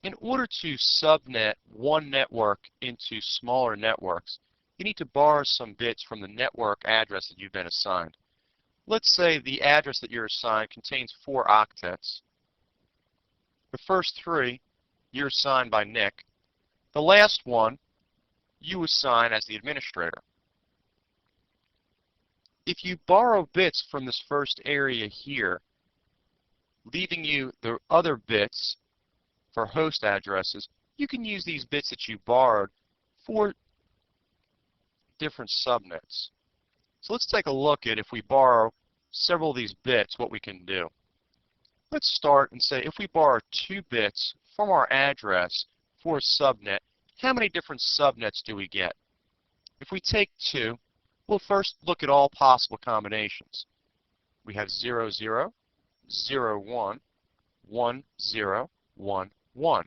In order to subnet one network into smaller networks, you need to borrow some bits from the network address that you've been assigned. Let's say the address that you're assigned contains 4 octets. The first 3 you're assigned by Nick. The last one you assign as the administrator. If you borrow bits from this first area here, leaving you the other bits for host addresses, you can use these bits that you borrowed for different subnets. So let's take a look at, if we borrow several of these bits, what we can do. Let's start and say if we borrow 2 bits from our address for a subnet, how many different subnets do we get? If we take 2, we'll first look at all possible combinations. We have 0, 0, 0, 1, 1, 0, 1, 1.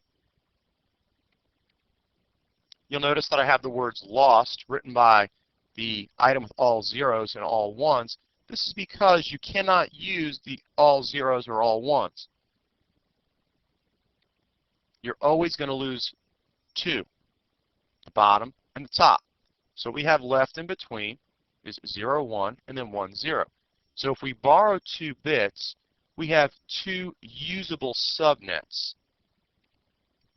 You'll notice that I have the words lost written by the item with all zeros and all ones. This is because you cannot use the all zeros or all ones. You're always going to lose 2, the bottom and the top. So what we have left in between is 0, 1, and then 1, 0. So if we borrow 2 bits, we have 2 usable subnets.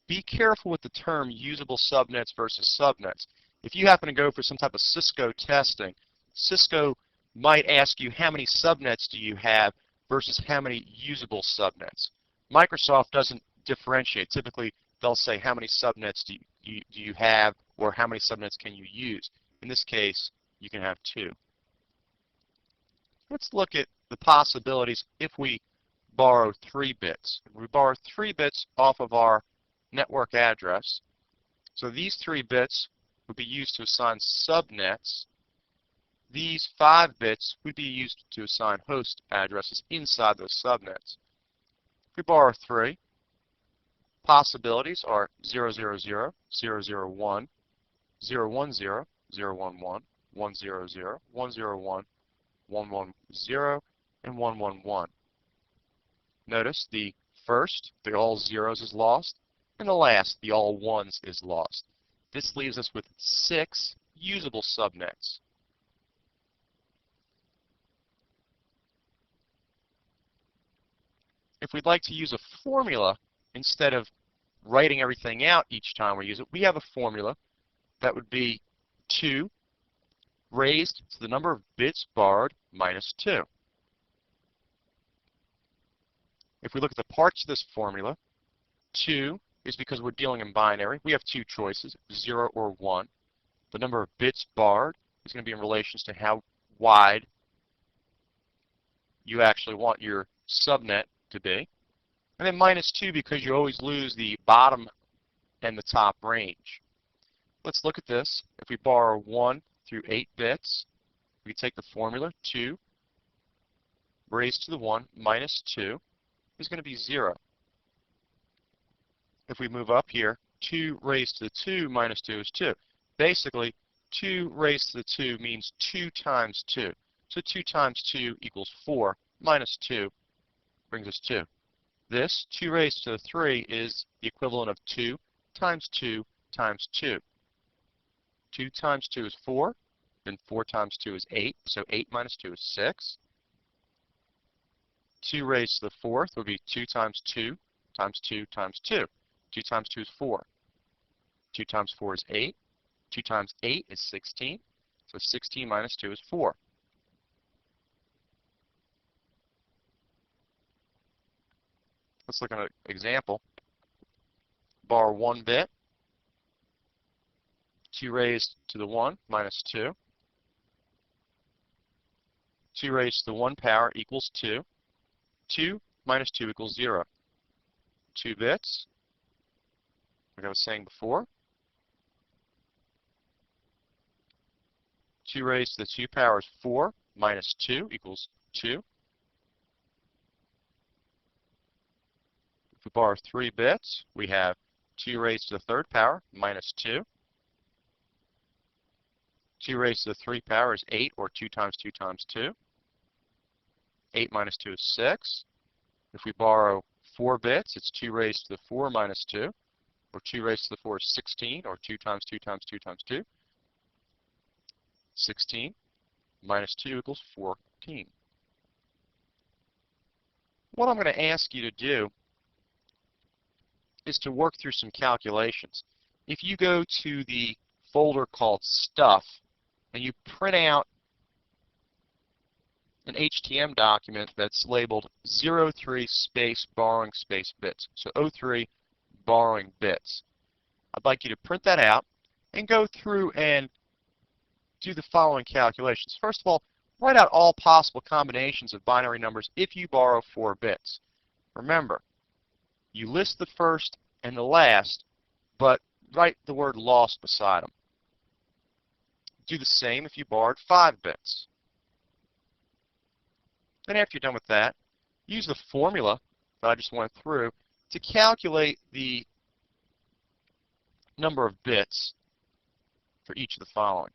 Be careful with the term usable subnets versus subnets. If you happen to go for some type of Cisco testing, Cisco might ask you how many subnets do you have versus how many usable subnets. Microsoft doesn't differentiate. Typically, they'll say how many subnets do you have, or how many subnets can you use. In this case, you can have 2. Let's look at the possibilities if we borrow 3 bits. We borrow 3 bits off of our network address. So these 3 bits would be used to assign subnets. These 5 bits would be used to assign host addresses inside those subnets. If we borrow 3, possibilities are 0, 0, 0, 0, 0, 1, 0, 1, 0, 0, 1, 1, 1, 0, 0, 1, 0, 1, 1, 1, 0, and 1, 1, 1. Notice the first, the all zeros is lost, and the last, the all ones, is lost. This leaves us with 6 usable subnets. If we'd like to use a formula instead of writing everything out each time we use it, we have a formula that would be 2 raised to the number of bits borrowed minus 2. If we look at the parts of this formula, 2 is because we're dealing in binary. We have 2 choices, 0 or 1. The number of bits borrowed is going to be in relation to how wide you actually want your subnet to be. And then minus 2 because you always lose the bottom and the top range. Let's look at this. If we borrow 1 through 8 bits, we take the formula 2 raised to the 1 minus 2 is going to be 0. If we move up here, 2 raised to the 2 minus 2 is 2. Basically, 2 raised to the 2 means 2 times 2. So 2 times 2 equals 4 minus 2 brings us 2. This, 2 raised to the 3, is the equivalent of 2 times 2 times 2. 2 times 2 is 4, then 4 times 2 is 8, so 8 minus 2 is 6. 2 raised to the 4th would be 2 times 2 times 2 times 2. 2 times 2 is 4. 2 times 4 is 8. 2 times 8 is 16. So 16 minus 2 is 4. Let's look at an example. Borrow 1 bit. 2 raised to the 1 minus 2. 2 raised to the 1 power equals 2. 2 minus 2 equals 0. 2 bits, like I was saying before. 2 raised to the 2 power is 4 minus 2 equals 2. If we borrow 3 bits, we have 2 raised to the 3rd power minus 2. 2 raised to the 3 power is 8, or 2 times 2 times 2. 8 minus 2 is 6. If we borrow 4 bits, it's 2 raised to the 4 minus 2. for 2 raised to the 4 is 16, or 2 times 2 times 2 times 2. 16 minus 2 equals 14. What I'm going to ask you to do is to work through some calculations. If you go to the folder called Stuff and you print out an HTML document that's labeled 03 space borrowing space bits, so 03 borrowing bits, I'd like you to print that out and go through and do the following calculations. First of all, write out all possible combinations of binary numbers if you borrow 4 bits. Remember, you list the first and the last, but write the word lost beside them. Do the same if you borrowed 5 bits. Then after you're done with that, use the formula that I just went through to calculate the number of bits for each of the following.